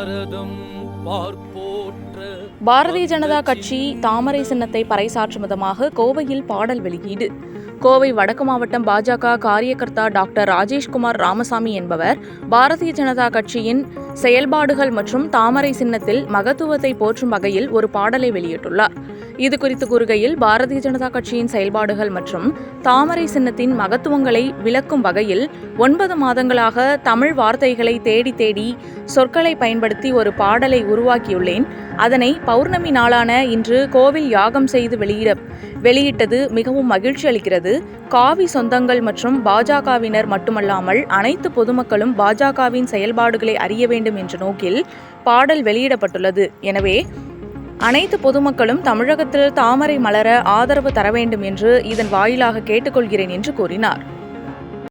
பாரதம் பார்ப்போற்ற. பாரதிய ஜனதா கட்சி தாமரை சின்னத்தை பறைசாற்றும் விதமாக கோவையில் பாடல் வெளியீடு. கோவை வடக்கு மாவட்டம் பாஜக காரியகர்த்தா டாக்டர் ராஜேஷ்குமார் ராமசாமி என்பவர் பாரதிய ஜனதா கட்சியின் செயல்பாடுகள் மற்றும் தாமரை சின்னத்தில் மகத்துவத்தை போற்றும் வகையில் ஒரு பாடலை வெளியிட்டுள்ளார். இதுகுறித்து கூறுகையில், பாரதிய ஜனதா கட்சியின் செயல்பாடுகள் மற்றும் தாமரை சின்னத்தின் மகத்துவங்களை விளக்கும் வகையில் 9 மாதங்களாக தமிழ் வார்த்தைகளை தேடி தேடி சொற்களை பயன்படுத்தி ஒரு பாடலை உருவாக்கியுள்ளேன். அதனை பௌர்ணமி நாளான இன்று கோவில் யாகம் செய்து வெளியிட்டது மிகவும் மகிழ்ச்சி அளிக்கிறது. காவி சொந்தங்கள் மற்றும் பாஜகவினர் மட்டுமல்லாமல் அனைத்து பொதுமக்களும் பாஜகவின் செயல்பாடுகளை அறிய வேண்டும் என்ற நோக்கில் பாடல் வெளியிடப்பட்டுள்ளது. எனவே அனைத்து பொதுமக்களும் தமிழகத்தில் தாமரை மலர ஆதரவு தர வேண்டும் என்று இதன் வாயிலாக கேட்டுக்கொள்கிறேன் என்று கூறினார்.